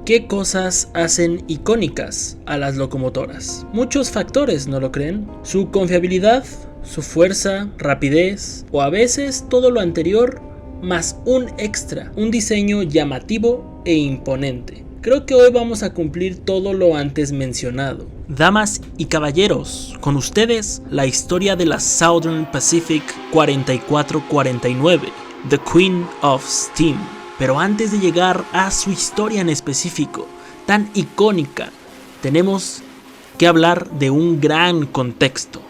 ¿Qué cosas hacen icónicas a las locomotoras? Muchos factores, ¿no lo creen? Su confiabilidad, su fuerza, rapidez o a veces todo lo anterior más un extra, un diseño llamativo e imponente. Creo que hoy vamos a cumplir todo lo antes mencionado. Damas y caballeros, con ustedes la historia de la Southern Pacific 4449, The Queen of Steam. Pero antes de llegar a su historia en específico, tan icónica, tenemos que hablar de un gran contexto.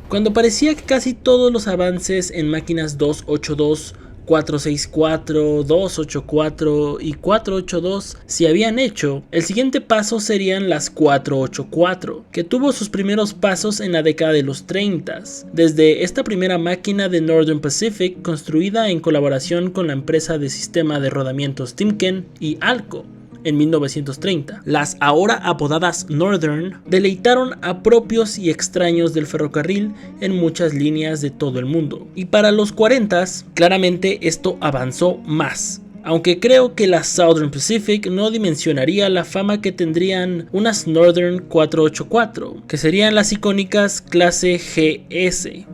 Cuando parecía que casi todos los avances en máquinas 282, 464, 284 y 482 se habían hecho, el siguiente paso serían las 484, que tuvo sus primeros pasos en la década de los 30, desde esta primera máquina de Northern Pacific construida en colaboración con la empresa de sistema de rodamientos Timken y Alco. En 1930, las ahora apodadas Northern deleitaron a propios y extraños del ferrocarril en muchas líneas de todo el mundo. Y para los 40s, claramente esto avanzó más. Aunque creo que la Southern Pacific no dimensionaría la fama que tendrían unas Northern 484, que serían las icónicas clase GS.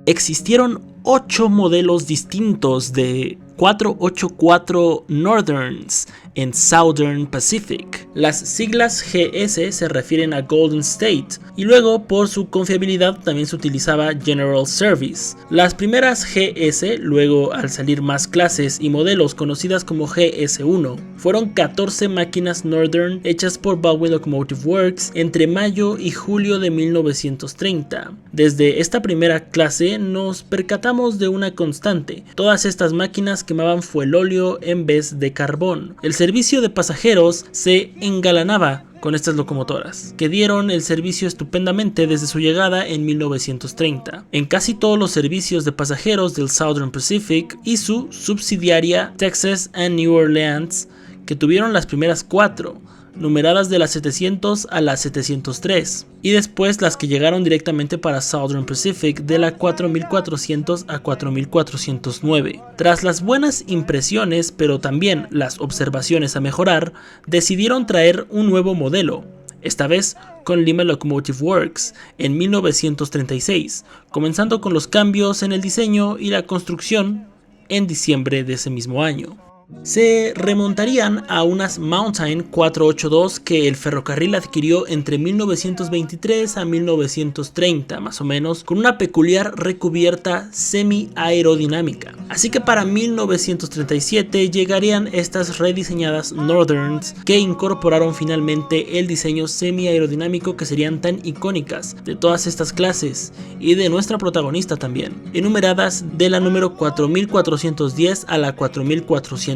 Existieron 8 modelos distintos de 484 Northerns en Southern Pacific. Las siglas GS se refieren a Golden State y luego por su confiabilidad también se utilizaba General Service. Las primeras GS, luego al salir más clases y modelos conocidas como GS1, fueron 14 máquinas Northern hechas por Baldwin Locomotive Works entre mayo y julio de 1930. Desde esta primera clase nos percatamos de una constante: todas estas máquinas quemaban fuelóleo en vez de carbón. El servicio de pasajeros se engalanaba con estas locomotoras, que dieron el servicio estupendamente desde su llegada en 1930. En casi todos los servicios de pasajeros del Southern Pacific y su subsidiaria Texas and New Orleans, que tuvieron las primeras 4, numeradas de las 700 a la 703, y después las que llegaron directamente para Southern Pacific de la 4400 a 4409. Tras las buenas impresiones, pero también las observaciones a mejorar, decidieron traer un nuevo modelo, esta vez con Lima Locomotive Works en 1936, comenzando con los cambios en el diseño y la construcción en diciembre de ese mismo año. Se remontarían a unas Mountain 482 que el ferrocarril adquirió entre 1923 a 1930 más o menos, con una peculiar recubierta semi-aerodinámica. Así que para 1937 llegarían estas rediseñadas Northerns que incorporaron finalmente el diseño semi-aerodinámico que serían tan icónicas de todas estas clases y de nuestra protagonista también, enumeradas de la número 4410 a la 4415.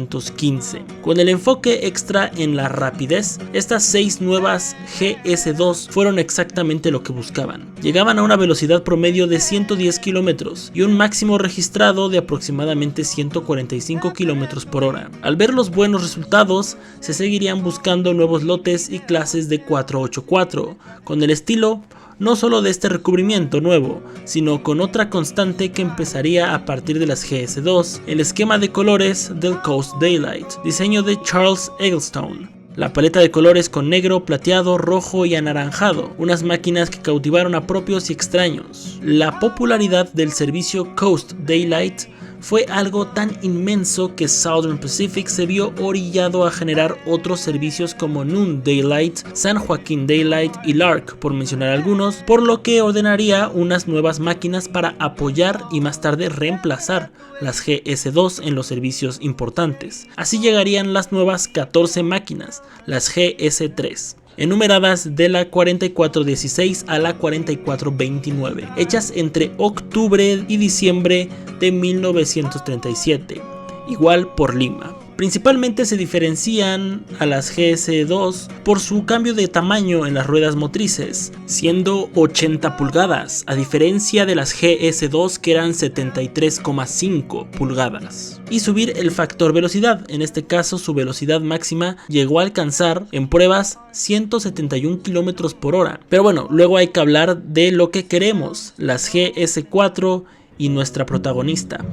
Con el enfoque extra en la rapidez, estas 6 nuevas GS2 fueron exactamente lo que buscaban. Llegaban a una velocidad promedio de 110 km y un máximo registrado de aproximadamente 145 km por hora. Al ver los buenos resultados, se seguirían buscando nuevos lotes y clases de 484, con el estilo no solo de este recubrimiento nuevo, sino con otra constante que empezaría a partir de las GS2, el esquema de colores del Coast Daylight, diseño de Charles Eggleston. La paleta de colores con negro, plateado, rojo y anaranjado, unas máquinas que cautivaron a propios y extraños. La popularidad del servicio Coast Daylight fue algo tan inmenso que Southern Pacific se vio orillado a generar otros servicios como Noon Daylight, San Joaquin Daylight y Lark, por mencionar algunos, por lo que ordenaría unas nuevas máquinas para apoyar y más tarde reemplazar las GS2 en los servicios importantes. Así llegarían las nuevas 14 máquinas, las GS3. Enumeradas de la 4416 a la 4429, hechas entre octubre y diciembre de 1937, igual por Lima. Principalmente se diferencian a las GS2 por su cambio de tamaño en las ruedas motrices, siendo 80 pulgadas, a diferencia de las GS2 que eran 73,5 pulgadas. Y subir el factor velocidad, en este caso su velocidad máxima llegó a alcanzar en pruebas 171 km por hora. Pero bueno, luego hay que hablar de lo que queremos, las GS4 y nuestra protagonista.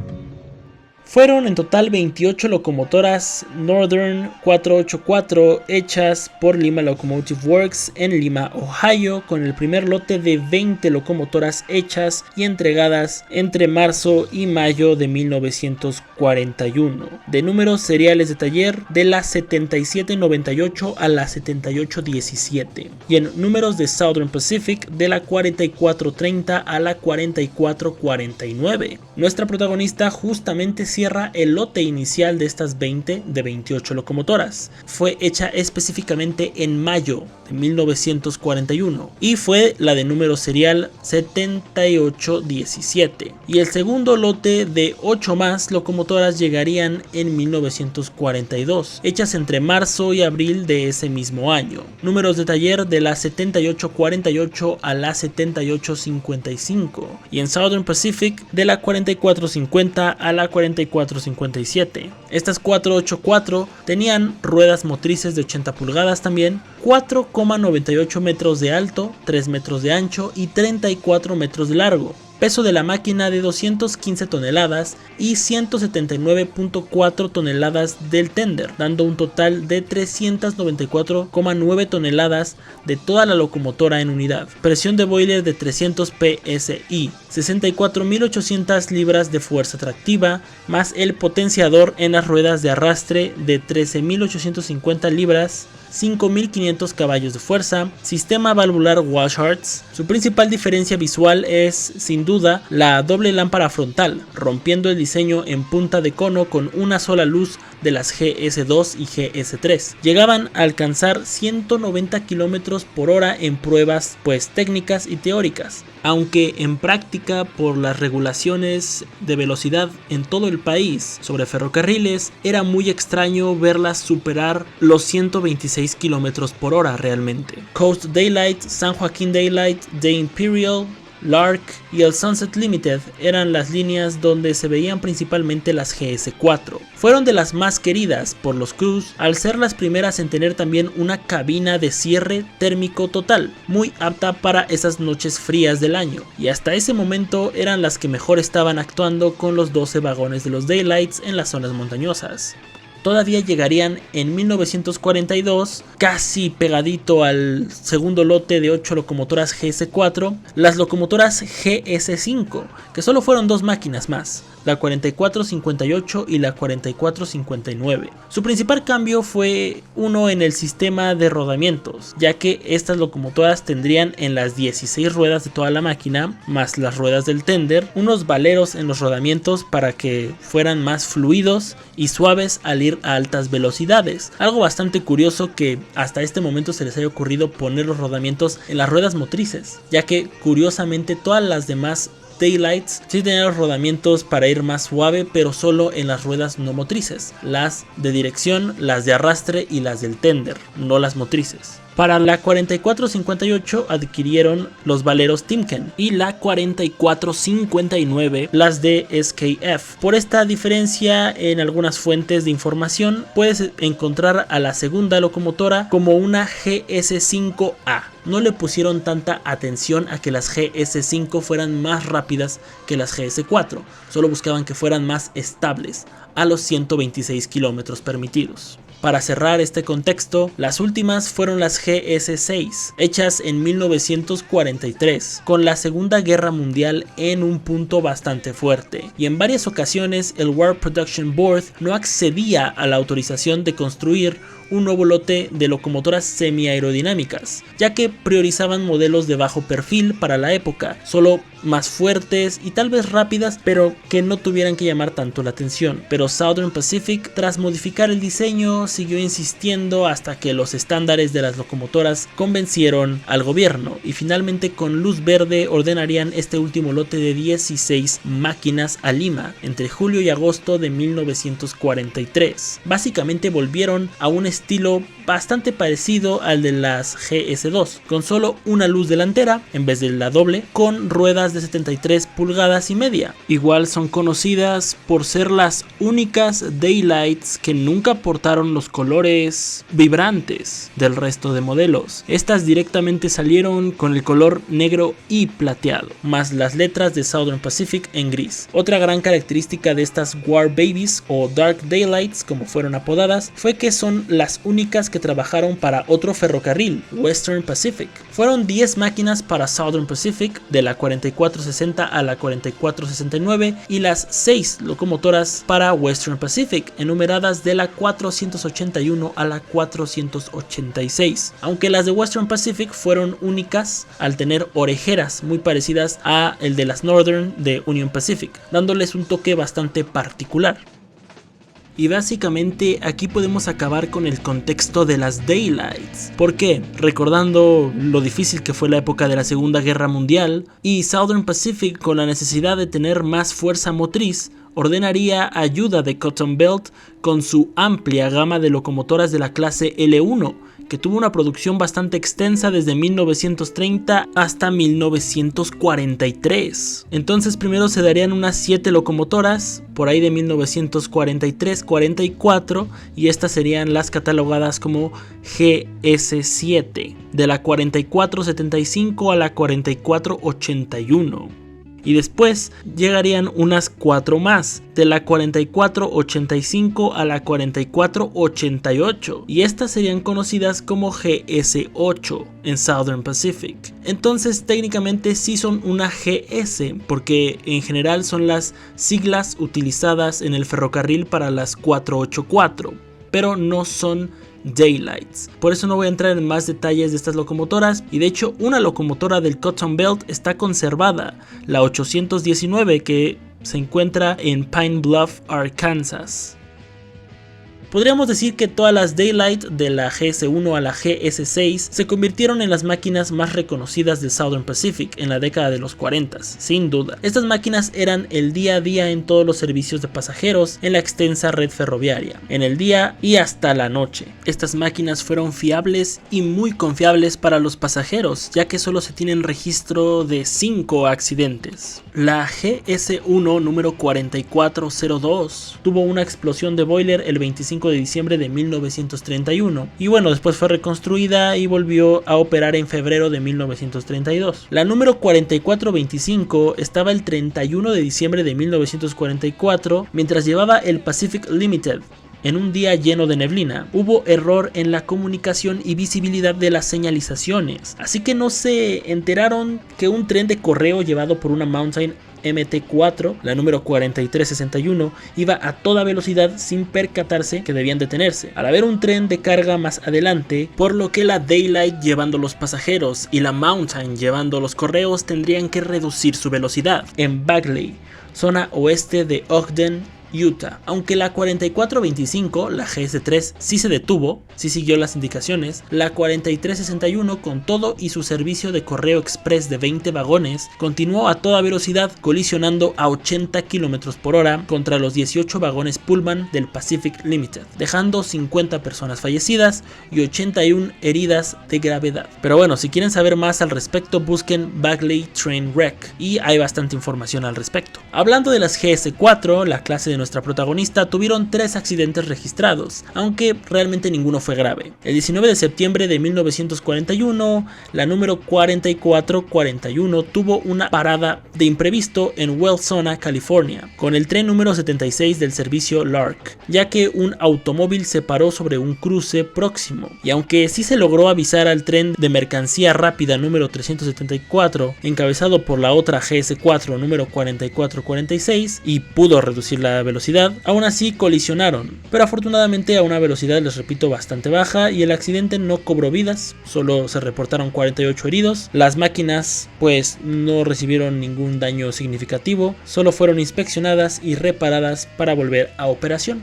Fueron en total 28 locomotoras Northern 484 hechas por Lima Locomotive Works en Lima, Ohio, con el primer lote de 20 locomotoras hechas y entregadas entre marzo y mayo de 1941, de números seriales de taller de la 7798 a la 7817, y en números de Southern Pacific de la 4430 a la 4449. Nuestra protagonista justamente cierra el lote inicial de estas 20 de 28 locomotoras. Fue hecha específicamente en mayo de 1941 y fue la de número serial 7817. Y el segundo lote de 8 más locomotoras llegarían en 1942, hechas entre marzo y abril de ese mismo año. Números de taller de la 7848 a la 7855 y en Southern Pacific de la 4450 a la 4457. Estas 484 tenían ruedas motrices de 80 pulgadas también, 4,98 metros de alto, 3 metros de ancho y 34 metros de largo. Peso de la máquina de 215 toneladas y 179.4 toneladas del tender, dando un total de 394,9 toneladas de toda la locomotora en unidad. Presión de boiler de 300 psi, 64.800 libras de fuerza tractiva, más el potenciador en las ruedas de arrastre de 13.850 libras, 5.500 caballos de fuerza, sistema valvular Washards. Su principal diferencia visual es, sin duda, la doble lámpara frontal, rompiendo el diseño en punta de cono con una sola luz de las GS2 y GS3. Llegaban a alcanzar 190 km por hora en pruebas técnicas y teóricas, aunque en práctica, por las regulaciones de velocidad en todo el país sobre ferrocarriles, era muy extraño verlas superar los 126 km por hora realmente. Coast Daylight, San Joaquín Daylight, The Imperial, Lark y el Sunset Limited eran las líneas donde se veían principalmente las GS4. Fueron de las más queridas por los crews al ser las primeras en tener también una cabina de cierre térmico total, muy apta para esas noches frías del año, y hasta ese momento eran las que mejor estaban actuando con los 12 vagones de los Daylights en las zonas montañosas. Todavía llegarían en 1942, casi pegadito al segundo lote de 8 locomotoras GS4, las locomotoras GS5, que solo fueron 2 máquinas más, la 4458 y la 4459. Su principal cambio fue uno en el sistema de rodamientos, ya que estas locomotoras tendrían en las 16 ruedas de toda la máquina, más las ruedas del tender, unos valeros en los rodamientos para que fueran más fluidos y suaves al ir a altas velocidades. Algo bastante curioso que hasta este momento se les haya ocurrido poner los rodamientos en las ruedas motrices, ya que curiosamente todas las demás Daylights sí tenían los rodamientos para ir más suave, pero solo en las ruedas no motrices, las de dirección, las de arrastre y las del tender, no las motrices. Para la 4458 adquirieron los valeros Timken y la 4459 las de SKF. Por esta diferencia en algunas fuentes de información puedes encontrar a la segunda locomotora como una GS5A. No le pusieron tanta atención a que las GS5 fueran más rápidas que las GS4, solo buscaban que fueran más estables a los 126 km permitidos. Para cerrar este contexto, las últimas fueron las GS6, hechas en 1943, con la Segunda Guerra Mundial en un punto bastante fuerte, y en varias ocasiones el War Production Board no accedía a la autorización de construir un nuevo lote de locomotoras semi-aerodinámicas, ya que priorizaban modelos de bajo perfil para la época, solo más fuertes y tal vez rápidas, pero que no tuvieran que llamar tanto la atención. Pero Southern Pacific, tras modificar el diseño, siguió insistiendo hasta que los estándares de las locomotoras convencieron al gobierno, y finalmente con luz verde ordenarían este último lote de 16 máquinas a Lima entre julio y agosto de 1943. Básicamente volvieron a un estilo bastante parecido al de las GS2, con solo una luz delantera en vez de la doble, con ruedas de 73 pulgadas y media. Igual son conocidas por ser las únicas daylights que nunca portaron los colores vibrantes del resto de modelos. Estas directamente salieron con el color negro y plateado, más las letras de Southern Pacific en gris. Otra gran característica de estas War Babies o Dark Daylights, como fueron apodadas, fue que son las únicas que trabajaron para otro ferrocarril, Western Pacific. Fueron 10 máquinas para Southern Pacific, de la 4460 a la 4469, y las 6 locomotoras para Western Pacific, enumeradas de la 481 a la 486, aunque las de Western Pacific fueron únicas al tener orejeras muy parecidas a el de las Northern de Union Pacific, dándoles un toque bastante particular. Y básicamente aquí podemos acabar con el contexto de las Daylights. ¿Por qué? Recordando lo difícil que fue la época de la Segunda Guerra Mundial y Southern Pacific, con la necesidad de tener más fuerza motriz, ordenaría ayuda de Cotton Belt con su amplia gama de locomotoras de la clase L1, que tuvo una producción bastante extensa desde 1930 hasta 1943. Entonces primero se darían unas 7 locomotoras por ahí de 1943-44, y estas serían las catalogadas como GS7, de la 4475 a la 4481. Y después llegarían unas 4 más, de la 4485 a la 4488, y estas serían conocidas como GS8 en Southern Pacific. Entonces técnicamente sí son una GS, porque en general son las siglas utilizadas en el ferrocarril para las 484, pero no son Daylights. Por eso no voy a entrar en más detalles de estas locomotoras, y de hecho una locomotora del Cotton Belt está conservada, la 819, que se encuentra en Pine Bluff, Arkansas. Podríamos decir que todas las Daylight de la GS1 a la GS6 se convirtieron en las máquinas más reconocidas del Southern Pacific en la década de los 40, sin duda. Estas máquinas eran el día a día en todos los servicios de pasajeros en la extensa red ferroviaria, en el día y hasta la noche. Estas máquinas fueron fiables y muy confiables para los pasajeros, ya que solo se tienen registro de 5 accidentes. La GS1 número 4402 tuvo una explosión de boiler el 25 de diciembre de 1931, y bueno, después fue reconstruida y volvió a operar en febrero de 1932. La número 4425 estaba el 31 de diciembre de 1944 mientras llevaba el Pacific Limited. En un día lleno de neblina, hubo error en la comunicación y visibilidad de las señalizaciones, así que no se enteraron que un tren de correo llevado por una Mountain MT4, la número 4361, iba a toda velocidad sin percatarse que debían detenerse, al haber un tren de carga más adelante, por lo que la Daylight llevando los pasajeros y la Mountain llevando los correos tendrían que reducir su velocidad. En Bagley, zona oeste de Ogden, Utah. Aunque la 4425, la GS3, sí se detuvo, sí siguió las indicaciones, la 4361, con todo y su servicio de correo express de 20 vagones, continuó a toda velocidad, colisionando a 80 km por hora contra los 18 vagones Pullman del Pacific Limited, dejando 50 personas fallecidas y 81 heridas de gravedad. Pero bueno, si quieren saber más al respecto, busquen Bagley Train Wreck y hay bastante información al respecto. Hablando de las GS4, la clase de nuestra protagonista, tuvieron 3 accidentes registrados, aunque realmente ninguno fue grave. El 19 de septiembre de 1941, la número 4441 tuvo una parada de imprevisto en Wellsona, California, con el tren número 76 del servicio Lark, ya que un automóvil se paró sobre un cruce próximo, y aunque sí se logró avisar al tren de mercancía rápida número 374, encabezado por la otra GS4 número 4446, y pudo reducir la velocidad, aún así colisionaron, pero afortunadamente a una velocidad, les repito, bastante baja, y el accidente no cobró vidas, solo se reportaron 48 heridos. Las máquinas pues no recibieron ningún daño significativo, solo fueron inspeccionadas y reparadas para volver a operación.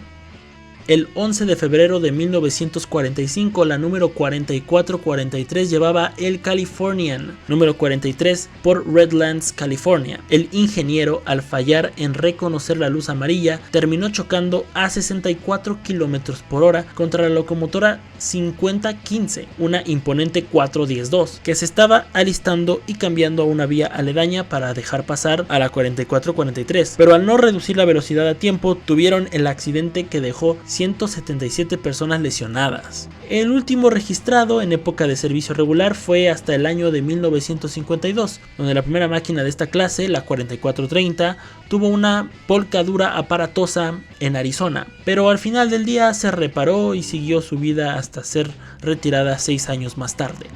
El 11 de febrero de 1945, la número 4443 llevaba el Californian, número 43 por Redlands, California. El ingeniero, al fallar en reconocer la luz amarilla, terminó chocando a 64 km por hora contra la locomotora 5015, una imponente 410-2, que se estaba alistando y cambiando a una vía aledaña para dejar pasar a la 4443, pero al no reducir la velocidad a tiempo, tuvieron el accidente que dejó 177 personas lesionadas. El último registrado en época de servicio regular fue hasta el año de 1952, donde la primera máquina de esta clase, la 4430, tuvo una volcadura aparatosa en Arizona, pero al final del día se reparó y siguió su vida hasta ser retirada 6 años más tarde.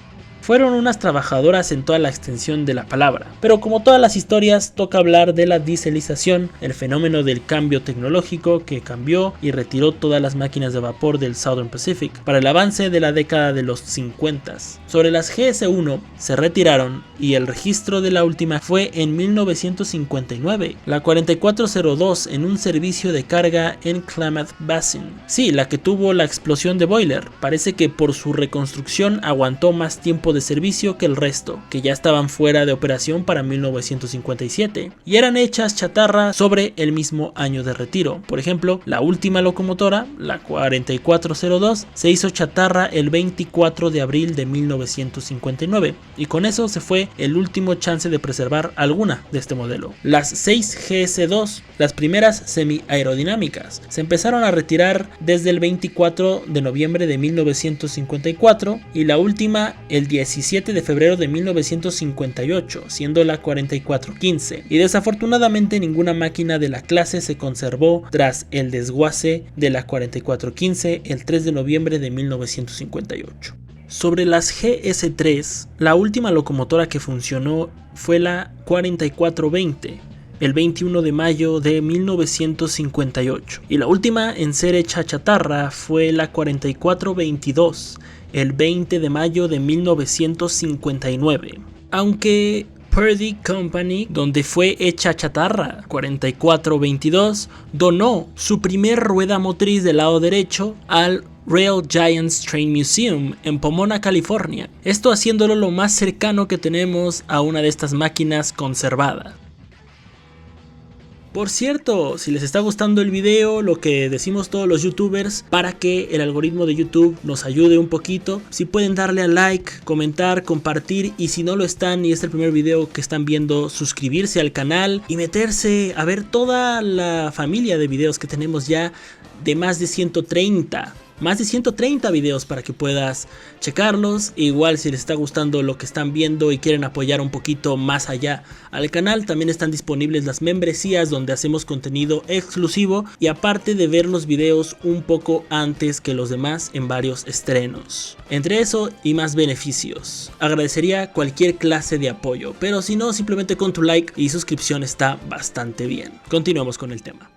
Fueron unas trabajadoras en toda la extensión de la palabra, pero como todas las historias toca hablar de la dieselización, el fenómeno del cambio tecnológico que cambió y retiró todas las máquinas de vapor del Southern Pacific para el avance de la década de los 50s. Sobre las GS1 se retiraron y el registro de la última fue en 1959, la 4402 en un servicio de carga en Klamath Basin. Sí, la que tuvo la explosión de boiler, parece que por su reconstrucción aguantó más tiempo de servicio que el resto, que ya estaban fuera de operación para 1957 y eran hechas chatarra sobre el mismo año de retiro. Por ejemplo, la última locomotora, la 4402, se hizo chatarra el 24 de abril de 1959 y con eso se fue el último chance de preservar alguna de este modelo. Las 6 GS2, las primeras semi-aerodinámicas, se empezaron a retirar desde el 24 de noviembre de 1954 y la última el 17 de febrero de 1958, siendo la 4415, y desafortunadamente ninguna máquina de la clase se conservó tras el desguace de la 4415 el 3 de noviembre de 1958. Sobre las GS3, la última locomotora que funcionó fue la 4420, el 21 de mayo de 1958, y la última en ser hecha chatarra fue la 4422, el 20 de mayo de 1959. Aunque Purdy Company, donde fue hecha chatarra 4422, donó su primer rueda motriz del lado derecho al Rail Giants Train Museum en Pomona, California, esto haciéndolo lo más cercano que tenemos a una de estas máquinas conservadas. Por cierto, si les está gustando el video, lo que decimos todos los youtubers, para que el algoritmo de YouTube nos ayude un poquito, si pueden darle a like, comentar, compartir, y si no lo están y es el primer video que están viendo, suscribirse al canal y meterse a ver toda la familia de videos que tenemos ya de más de 130 videos para que puedas checarlos. Igual si les está gustando lo que están viendo y quieren apoyar un poquito más allá al canal, también están disponibles las membresías donde hacemos contenido exclusivo y aparte de ver los videos un poco antes que los demás en varios estrenos. Entre eso y más beneficios, agradecería cualquier clase de apoyo, pero si no, simplemente con tu like y suscripción está bastante bien. Continuamos con el tema.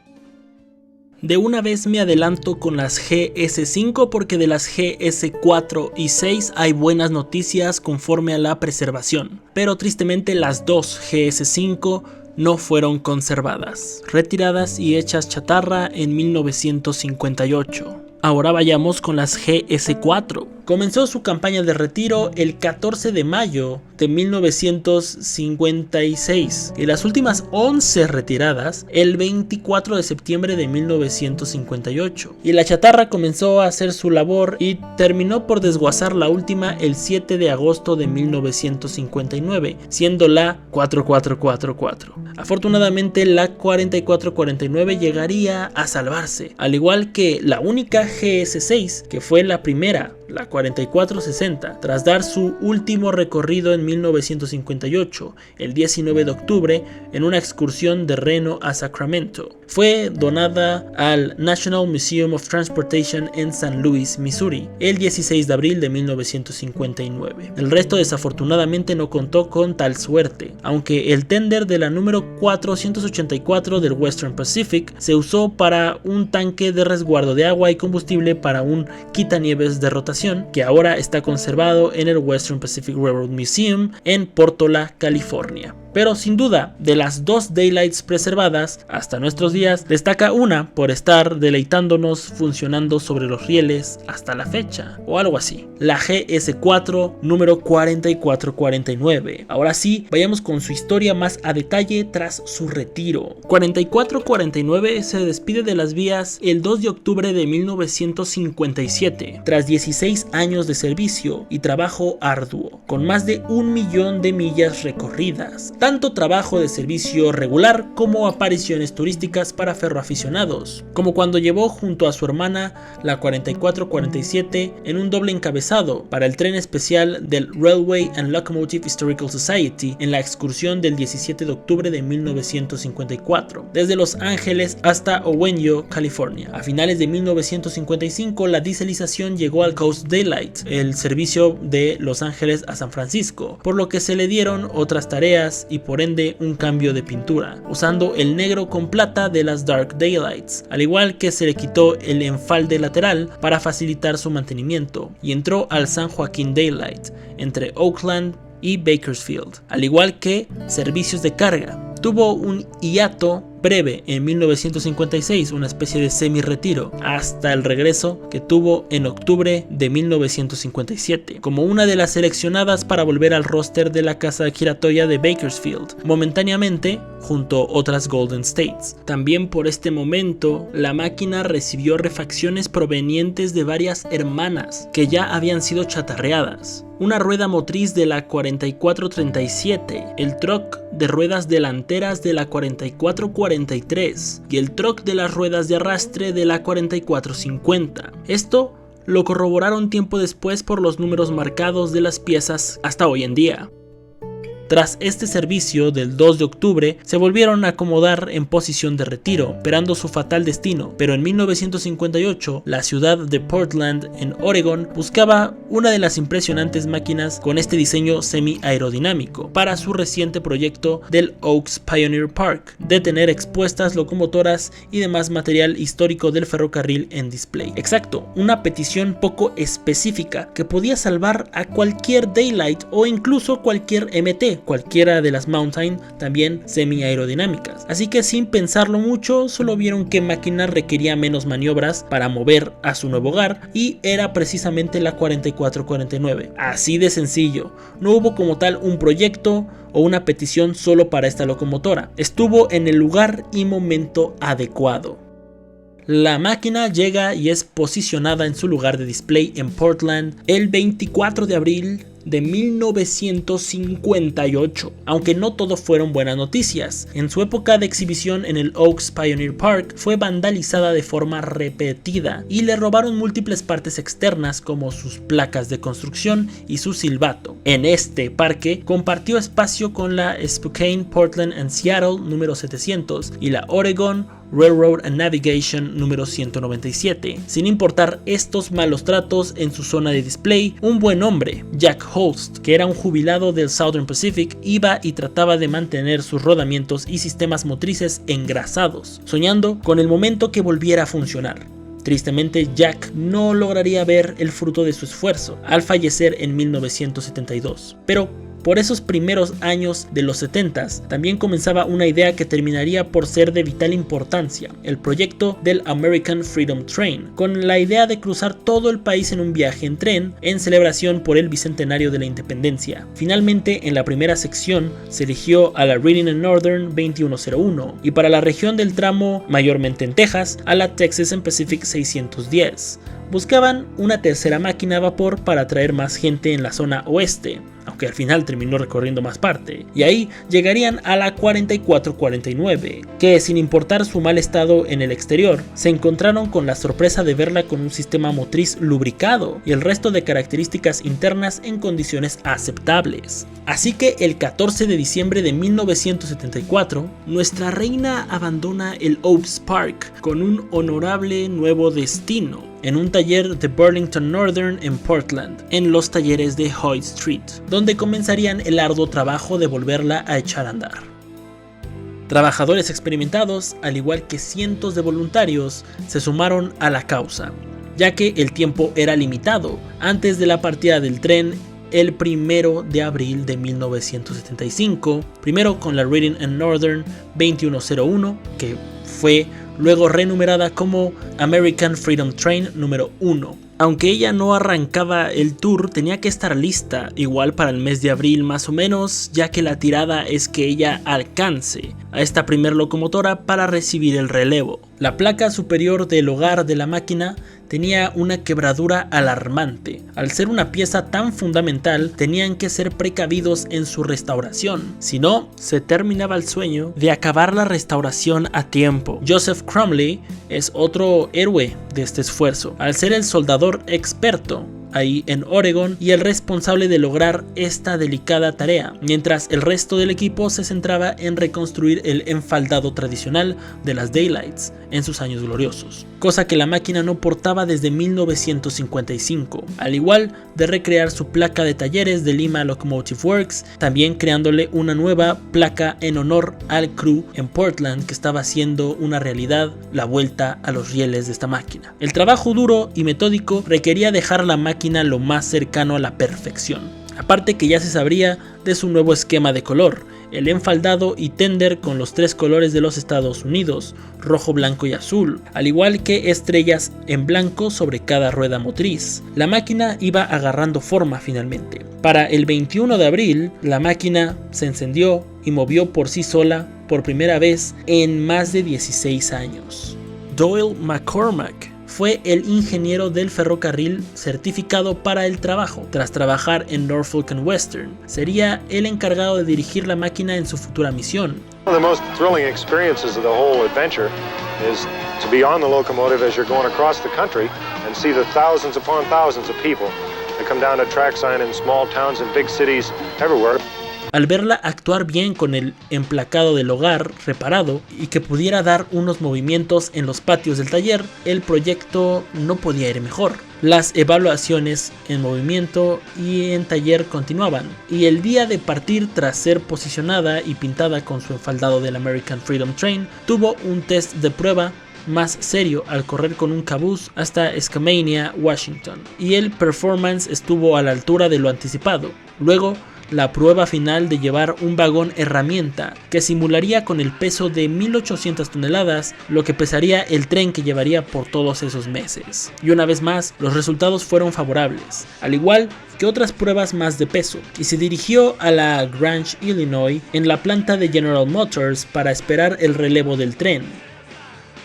De una vez me adelanto con las GS5 porque de las GS4 y 6 hay buenas noticias conforme a la preservación, pero tristemente las dos GS5 no fueron conservadas, retiradas y hechas chatarra en 1958. Ahora vayamos con las GS4. Comenzó su campaña de retiro el 14 de mayo de 1956 y las últimas 11 retiradas el 24 de septiembre de 1958. Y la chatarra comenzó a hacer su labor y terminó por desguazar la última el 7 de agosto de 1959, siendo la 4444. Afortunadamente la 4449 llegaría a salvarse, al igual que la única GS6 que fue la primera, la 4460, tras dar su último recorrido en 1958, el 19 de octubre, en una excursión de Reno a Sacramento. Fue donada al National Museum of Transportation en San Luis, Missouri, el 16 de abril de 1959. El resto desafortunadamente no contó con tal suerte, aunque el tender de la número 484 del Western Pacific se usó para un tanque de resguardo de agua y combustible para un quitanieves de rotación, que ahora está conservado en el Western Pacific Railroad Museum en Portola, California. Pero sin duda, de las 2 Daylights preservadas hasta nuestros días, destaca una por estar deleitándonos funcionando sobre los rieles hasta la fecha, o algo así. La GS4 número 4449. Ahora sí, vayamos con su historia más a detalle tras su retiro. 4449 se despide de las vías el 2 de octubre de 1957, tras 16 años de servicio y trabajo arduo, con más de 1 millón de millas recorridas. Tanto trabajo de servicio regular como apariciones turísticas para ferroaficionados, como cuando llevó junto a su hermana la 4447 en un doble encabezado para el tren especial del Railway and Locomotive Historical Society en la excursión del 17 de octubre de 1954, desde Los Ángeles hasta Owensboro, California. A finales de 1955 la dieselización llegó al Coast Daylight, el servicio de Los Ángeles a San Francisco, por lo que se le dieron otras tareas y por ende un cambio de pintura, usando el negro con plata de las Dark Daylights, al igual que se le quitó el enfalde lateral para facilitar su mantenimiento y entró al San Joaquín Daylight entre Oakland y Bakersfield, al igual que servicios de carga. Tuvo un hiato breve en 1956, una especie de semi-retiro, hasta el regreso que tuvo en octubre de 1957, como una de las seleccionadas para volver al roster de la casa giratoria de Bakersfield, momentáneamente junto a otras Golden States. También por este momento, la máquina recibió refacciones provenientes de varias hermanas que ya habían sido chatarreadas. Una rueda motriz de la 4437, el truck de ruedas delanteras de la 4443 y el truck de las ruedas de arrastre de la 4450. Esto lo corroboraron tiempo después por los números marcados de las piezas hasta hoy en día. Tras este servicio del 2 de octubre, se volvieron a acomodar en posición de retiro, esperando su fatal destino, pero en 1958, la ciudad de Portland, en Oregon, buscaba una de las impresionantes máquinas con este diseño semi-aerodinámico para su reciente proyecto del Oaks Pioneer Park, de tener expuestas locomotoras y demás material histórico del ferrocarril en display. Exacto, una petición poco específica que podía salvar a cualquier Daylight o incluso cualquier MT, cualquiera de las Mountain, también semi-aerodinámicas. Así que sin pensarlo mucho, solo vieron que máquina requería menos maniobras para mover a su nuevo hogar y era precisamente la 4449. Así de sencillo, no hubo como tal un proyecto o una petición solo para esta locomotora, estuvo en el lugar y momento adecuado. La máquina llega y es posicionada en su lugar de display en Portland el 24 de abril de 1958, aunque no todo fueron buenas noticias. En su época de exhibición en el Oaks Pioneer Park fue vandalizada de forma repetida y le robaron múltiples partes externas como sus placas de construcción y su silbato. En este parque compartió espacio con la Spokane, Portland and Seattle número 700 y la Oregon Railroad and Navigation número 197. Sin importar estos malos tratos en su zona de display, un buen hombre, Jack Holst, que era un jubilado del Southern Pacific, iba y trataba de mantener sus rodamientos y sistemas motrices engrasados, soñando con el momento que volviera a funcionar. Tristemente, Jack no lograría ver el fruto de su esfuerzo al fallecer en 1972. Pero por esos primeros años de los 70s, también comenzaba una idea que terminaría por ser de vital importancia, el proyecto del American Freedom Train, con la idea de cruzar todo el país en un viaje en tren en celebración por el bicentenario de la independencia. Finalmente, en la primera sección se eligió a la Reading and Northern 2101 y para la región del tramo, mayormente en Texas, a la Texas and Pacific 610. Buscaban una tercera máquina a vapor para atraer más gente en la zona oeste, aunque al final terminó recorriendo más parte, y ahí llegarían a la 4449, que sin importar su mal estado en el exterior, se encontraron con la sorpresa de verla con un sistema motriz lubricado y el resto de características internas en condiciones aceptables. Así que el 14 de diciembre de 1974, nuestra reina abandona el Oaks Park con un honorable nuevo destino, en un taller de Burlington Northern en Portland, en los talleres de Hoyt Street, donde comenzarían el arduo trabajo de volverla a echar a andar. Trabajadores experimentados, al igual que cientos de voluntarios, se sumaron a la causa, ya que el tiempo era limitado antes de la partida del tren el 1 de abril de 1975, primero con la Reading and Northern 2101, que fue luego renumerada como American Freedom Train número 1. Aunque ella no arrancaba el tour, tenía que estar lista igual para el mes de abril más o menos, ya que la tirada es que ella alcance a esta primer locomotora para recibir el relevo. La placa superior del hogar de la máquina tenía una quebradura alarmante. Al ser una pieza tan fundamental, tenían que ser precavidos en su restauración, si no, se terminaba el sueño de acabar la restauración a tiempo. Joseph Crumley es otro héroe de este esfuerzo, al ser el soldador experto ahí en Oregon y el responsable de lograr esta delicada tarea, mientras el resto del equipo se centraba en reconstruir el enfaldado tradicional de las Daylights en sus años gloriosos, cosa que la máquina no portaba desde 1955, al igual de recrear su placa de talleres de Lima Locomotive Works, también creándole una nueva placa en honor al crew en Portland que estaba haciendo una realidad la vuelta a los rieles de esta máquina. El trabajo duro y metódico requería dejar la máquina lo más cercano a la perfección, aparte que ya se sabría de su nuevo esquema de color, el enfaldado y tender con los 3 colores de los Estados Unidos, rojo, blanco y azul, al igual que estrellas en blanco sobre cada rueda motriz. La máquina iba agarrando forma finalmente. Para el 21 de abril, la máquina se encendió y movió por sí sola por primera vez en más de 16 años. Doyle McCormack fue el ingeniero del ferrocarril certificado para el trabajo. Tras trabajar en Norfolk and Western, sería el encargado de dirigir la máquina en su futura misión. One of the most thrilling experiences of the whole adventure is to be on the locomotive as you're going across the country and see the thousands upon thousands of people that come down to trackside in small towns and big cities everywhere. Al verla actuar bien con el emplacado del hogar reparado y que pudiera dar unos movimientos en los patios del taller, el proyecto no podía ir mejor. Las evaluaciones en movimiento y en taller continuaban, y el día de partir, tras ser posicionada y pintada con su enfaldado del American Freedom Train, tuvo un test de prueba más serio al correr con un caboose hasta Skamania, Washington, y el performance estuvo a la altura de lo anticipado. Luego, la prueba final de llevar un vagón herramienta que simularía con el peso de 1800 toneladas lo que pesaría el tren que llevaría por todos esos meses. Y una vez más, los resultados fueron favorables, al igual que otras pruebas más de peso, y se dirigió a la Grange, Illinois, en la planta de General Motors para esperar el relevo del tren.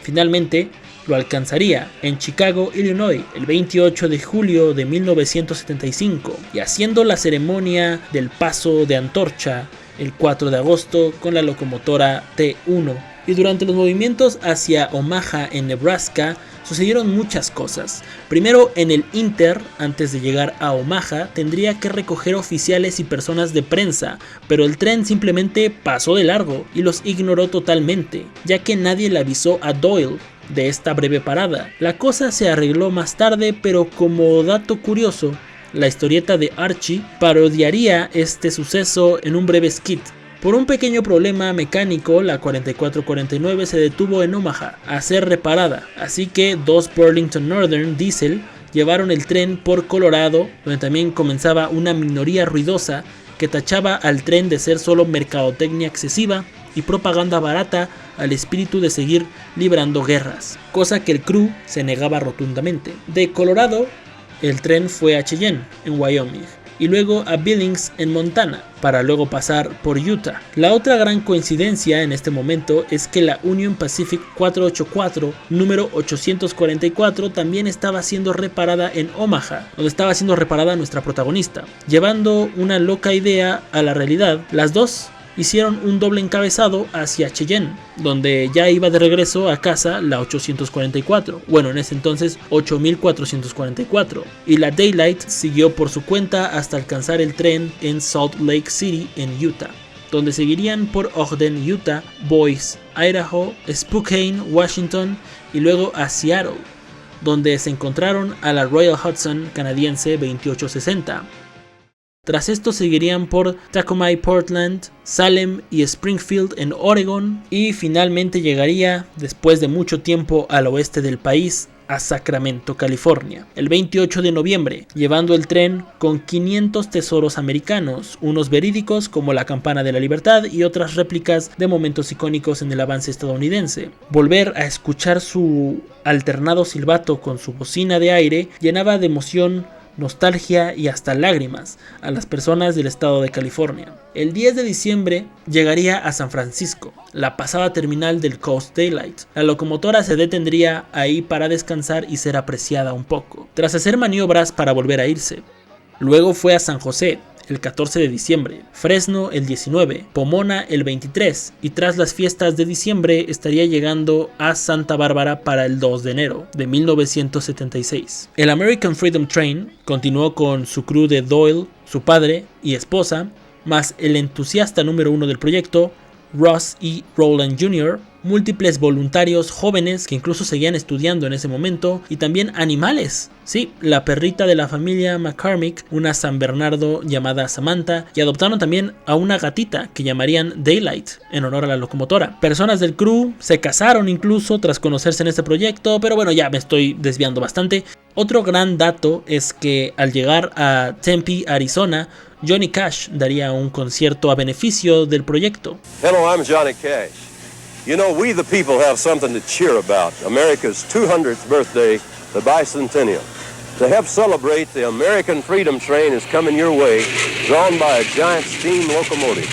Finalmente, lo alcanzaría en Chicago, Illinois, el 28 de julio de 1975, y haciendo la ceremonia del paso de antorcha el 4 de agosto con la locomotora T1. Y durante los movimientos hacia Omaha, en Nebraska, sucedieron muchas cosas. Primero, en el Inter, antes de llegar a Omaha, tendría que recoger oficiales y personas de prensa, pero el tren simplemente pasó de largo y los ignoró totalmente, ya que nadie le avisó a Doyle de esta breve parada. La cosa se arregló más tarde, pero como dato curioso, la historieta de Archie parodiaría este suceso en un breve skit. Por un pequeño problema mecánico, la 4449 se detuvo en Omaha a ser reparada, así que 2 Burlington Northern Diesel llevaron el tren por Colorado, donde también comenzaba una minoría ruidosa que tachaba al tren de ser solo mercadotecnia excesiva y propaganda barata al espíritu de seguir librando guerras, cosa que el crew se negaba rotundamente. De Colorado, el tren fue a Cheyenne, en Wyoming, y luego a Billings, en Montana, para luego pasar por Utah. La otra gran coincidencia en este momento es que la Union Pacific 484 número 844 también estaba siendo reparada en Omaha, donde estaba siendo reparada nuestra protagonista. Llevando una loca idea a la realidad, las dos hicieron un doble encabezado hacia Cheyenne, donde ya iba de regreso a casa la 844, bueno, en ese entonces 8444, y la Daylight siguió por su cuenta hasta alcanzar el tren en Salt Lake City, en Utah, donde seguirían por Ogden, Utah, Boise, Idaho, Spokane, Washington, y luego a Seattle, donde se encontraron a la Royal Hudson canadiense 2860. Tras esto seguirían por Tacoma y Portland, Salem y Springfield en Oregon, y finalmente llegaría, después de mucho tiempo al oeste del país, a Sacramento, California, el 28 de noviembre, llevando el tren con 500 tesoros americanos, unos verídicos como la Campana de la Libertad y otras réplicas de momentos icónicos en el avance estadounidense. Volver a escuchar su alternado silbato con su bocina de aire llenaba de emoción, nostalgia y hasta lágrimas a las personas del estado de California. El 10 de diciembre llegaría a San Francisco, la pasada terminal del Coast Daylight. La locomotora se detendría ahí para descansar y ser apreciada un poco, tras hacer maniobras para volver a irse. Luego fue a San José, el 14 de diciembre, Fresno el 19, Pomona el 23 y tras las fiestas de diciembre estaría llegando a Santa Bárbara para el 2 de enero de 1976. El American Freedom Train continuó con su crew de Doyle, su padre y esposa, más el entusiasta número 1 del proyecto, Ross E. Rowland Jr., múltiples voluntarios jóvenes que incluso seguían estudiando en ese momento y también animales. Sí, la perrita de la familia McCormick, una San Bernardo llamada Samantha, y adoptaron también a una gatita que llamarían Daylight en honor a la locomotora. Personas del crew se casaron incluso tras conocerse en este proyecto, pero bueno, ya me estoy desviando bastante. Otro gran dato es que al llegar a Tempe, Arizona, Johnny Cash daría un concierto a beneficio del proyecto. Hello, I'm Johnny Cash. You know, we the people have something to cheer about. America's 200th birthday, the bicentennial. To help celebrate, the American Freedom Train is coming your way, drawn by a giant steam locomotive.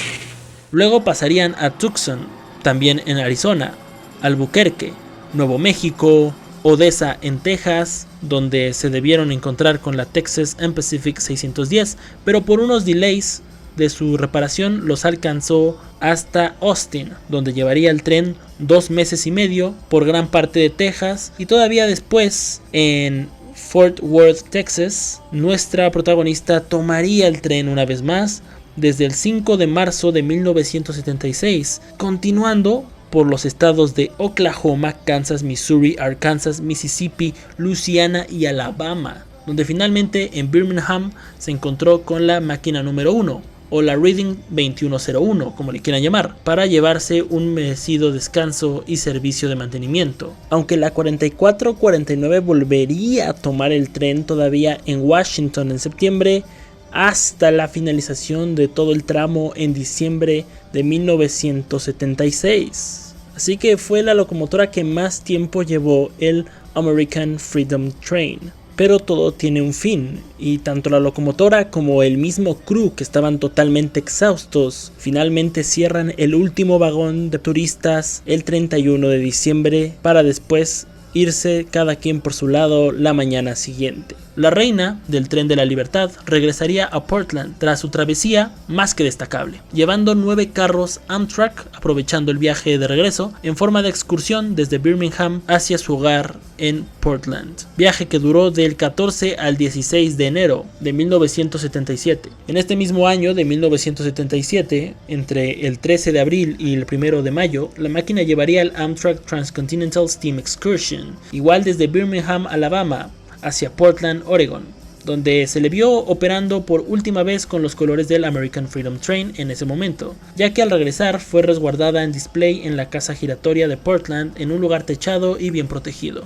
Luego pasarían a Tucson, también en Arizona, Albuquerque, Nuevo México, Odessa en Texas, donde se debieron encontrar con la Texas and Pacific 610, pero por unos delays de su reparación los alcanzó hasta Austin, donde llevaría el tren 2 meses y medio por gran parte de Texas, y todavía después en Fort Worth, Texas, nuestra protagonista tomaría el tren una vez más desde el 5 de marzo de 1976, continuando por los estados de Oklahoma, Kansas, Missouri, Arkansas, Mississippi, Louisiana y Alabama, donde finalmente en Birmingham se encontró con la máquina número 1, o la Reading 2101, como le quieran llamar, para llevarse un merecido descanso y servicio de mantenimiento. Aunque la 4449 volvería a tomar el tren todavía en Washington en septiembre, hasta la finalización de todo el tramo en diciembre de 1976. Así que fue la locomotora que más tiempo llevó el American Freedom Train. Pero todo tiene un fin, y tanto la locomotora como el mismo crew, que estaban totalmente exhaustos, finalmente cierran el último vagón de turistas el 31 de diciembre para después irse cada quien por su lado la mañana siguiente. La reina del Tren de la Libertad regresaría a Portland tras su travesía más que destacable, llevando 9 carros Amtrak, aprovechando el viaje de regreso en forma de excursión desde Birmingham hacia su hogar en Portland, viaje que duró del 14 al 16 de enero de 1977. En este mismo año de 1977, entre el 13 de abril y el 1 de mayo, la máquina llevaría el Amtrak Transcontinental Steam Excursion, igual desde Birmingham, Alabama, hacia Portland, Oregon, donde se le vio operando por última vez con los colores del American Freedom Train en ese momento, ya que al regresar fue resguardada en display en la casa giratoria de Portland en un lugar techado y bien protegido.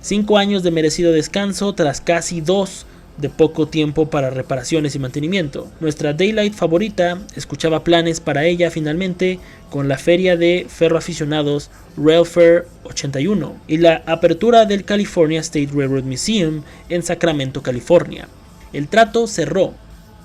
5 años de merecido descanso tras casi 2 de poco tiempo para reparaciones y mantenimiento. Nuestra Daylight favorita escuchaba planes para ella finalmente con la feria de ferroaficionados Rail Fair 81 y la apertura del California State Railroad Museum en Sacramento, California. El trato cerró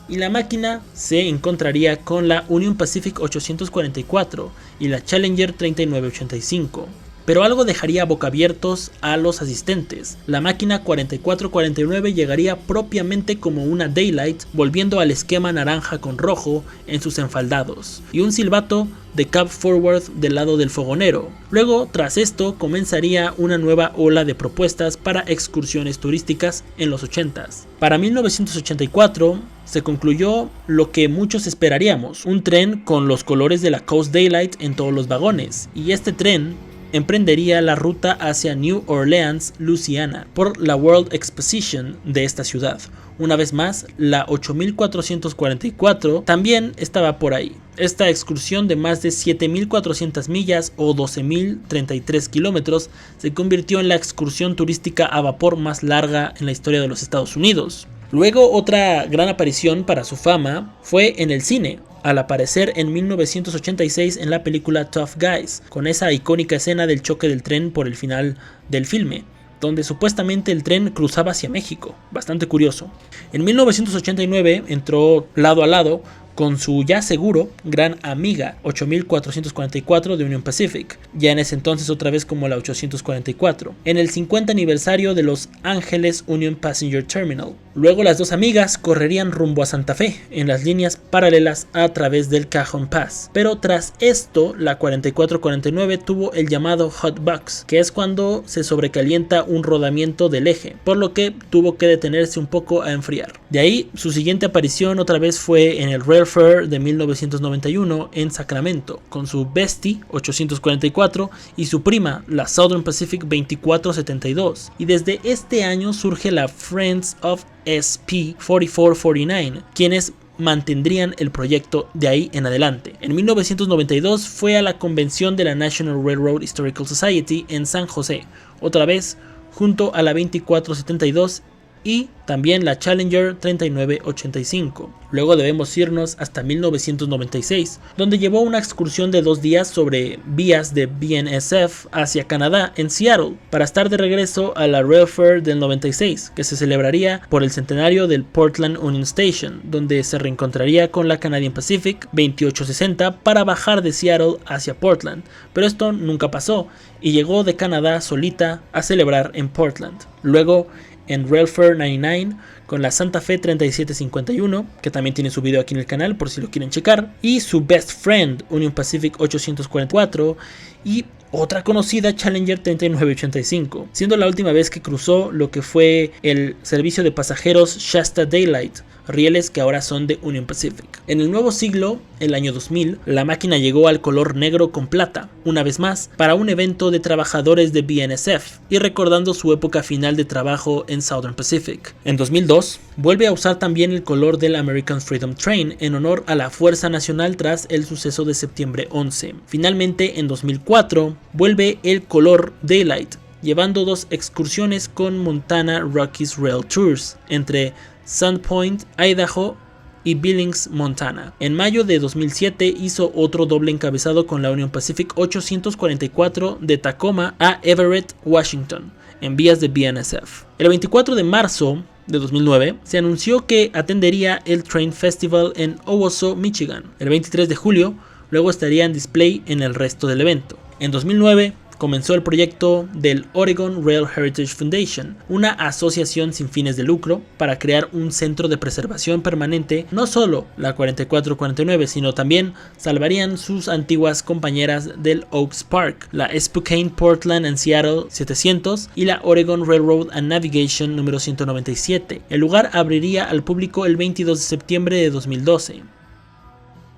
y la máquina se encontraría con la Union Pacific 844 y la Challenger 3985. Pero algo dejaría boquiabiertos a los asistentes. La máquina 4449 llegaría propiamente como una Daylight, volviendo al esquema naranja con rojo en sus enfaldados, y un silbato de cab forward del lado del fogonero. Luego, tras esto, comenzaría una nueva ola de propuestas para excursiones turísticas en los 80s. Para 1984 se concluyó lo que muchos esperaríamos, un tren con los colores de la Coast Daylight en todos los vagones, y este tren emprendería la ruta hacia New Orleans, Louisiana, por la World Exposition de esta ciudad. Una vez más, la 8444 también estaba por ahí. Esta excursión de más de 7400 millas o 12.033 kilómetros se convirtió en la excursión turística a vapor más larga en la historia de los Estados Unidos. Luego, otra gran aparición para su fama fue en el cine, al aparecer en 1986 en la película Tough Guys, con esa icónica escena del choque del tren por el final del filme, donde supuestamente el tren cruzaba hacia México. Bastante curioso. En 1989 entró lado a lado con su ya seguro Gran Amiga 8444 de Union Pacific, ya en ese entonces otra vez como la 844, en el 50 aniversario de Los Ángeles Union Passenger Terminal. Luego las dos amigas correrían rumbo a Santa Fe en las líneas paralelas a través del Cajon Pass, pero tras esto la 4449 tuvo el llamado hot box, que es cuando se sobrecalienta un rodamiento del eje, por lo que tuvo que detenerse un poco a enfriar. De ahí su siguiente aparición otra vez fue en el Rail Fair de 1991 en Sacramento, con su Bestie 844 y su prima, la Southern Pacific 2472, y desde este año surge la Friends of SP 4449, quienes mantendrían el proyecto de ahí en adelante. En 1992 fue a la convención de la National Railroad Historical Society en San José, otra vez junto a la 2472 y también la Challenger 3985. Luego debemos irnos hasta 1996, donde llevó una excursión de 2 días sobre vías de BNSF hacia Canadá en Seattle, para estar de regreso a la Rail Fair del 96, que se celebraría por el centenario del Portland Union Station, donde se reencontraría con la Canadian Pacific 2860 para bajar de Seattle hacia Portland, pero esto nunca pasó y llegó de Canadá solita a celebrar en Portland. Luego en Rail Fair 99 con la Santa Fe 3751, que también tiene su video aquí en el canal por si lo quieren checar, y su Best Friend Union Pacific 844 y otra conocida Challenger 3985, siendo la última vez que cruzó lo que fue el servicio de pasajeros Shasta Daylight, rieles que ahora son de Union Pacific. En el nuevo siglo, el año 2000, la máquina llegó al color negro con plata, una vez más, para un evento de trabajadores de BNSF y recordando su época final de trabajo en Southern Pacific. En 2002, vuelve a usar también el color del American Freedom Train en honor a la Fuerza Nacional tras el suceso de septiembre 11. Finalmente, en 2004, vuelve el color Daylight, llevando 2 excursiones con Montana Rockies Rail Tours entre Sandpoint, Idaho y Billings, Montana. En mayo de 2007 hizo otro doble encabezado con la Union Pacific 844 de Tacoma a Everett, Washington, en vías de BNSF. El 24 de marzo de 2009 se anunció que atendería el Train Festival en Owosso, Michigan. El 23 de julio luego estaría en display en el resto del evento. En 2009 comenzó el proyecto del Oregon Rail Heritage Foundation, una asociación sin fines de lucro para crear un centro de preservación permanente. No solo la 4449, sino también salvarían sus antiguas compañeras del Oaks Park, la Spokane, Portland and Seattle 700 y la Oregon Railroad and Navigation número 197. El lugar abriría al público el 22 de septiembre de 2012.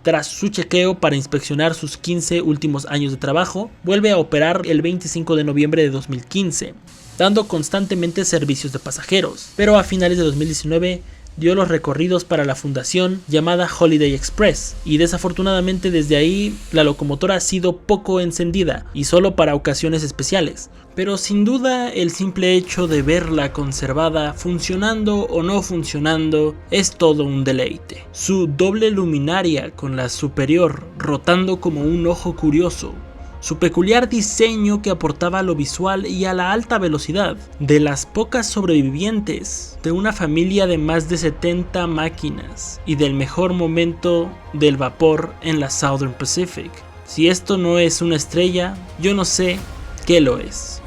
Tras su chequeo para inspeccionar sus 15 últimos años de trabajo, vuelve a operar el 25 de noviembre de 2015, dando constantemente servicios de pasajeros, pero a finales de 2019 dio los recorridos para la fundación llamada Holiday Express, y desafortunadamente desde ahí la locomotora ha sido poco encendida y solo para ocasiones especiales. Pero sin duda el simple hecho de verla conservada, funcionando o no funcionando, es todo un deleite. Su doble luminaria con la superior rotando como un ojo curioso, su peculiar diseño que aportaba a lo visual y a la alta velocidad, de las pocas sobrevivientes de una familia de más de 70 máquinas y del mejor momento del vapor en la Southern Pacific. Si esto no es una estrella, yo no sé qué lo es.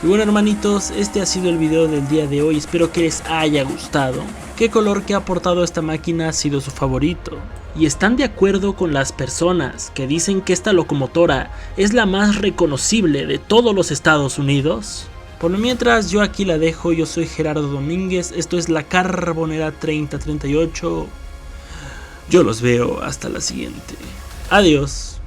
Y bueno, hermanitos, este ha sido el video del día de hoy, espero que les haya gustado. ¿Qué color que ha aportado esta máquina ha sido su favorito? ¿Y están de acuerdo con las personas que dicen que esta locomotora es la más reconocible de todos los Estados Unidos? Por lo mientras, yo aquí la dejo. Yo soy Gerardo Domínguez, esto es la Carbonera 3038. Yo los veo hasta la siguiente. Adiós.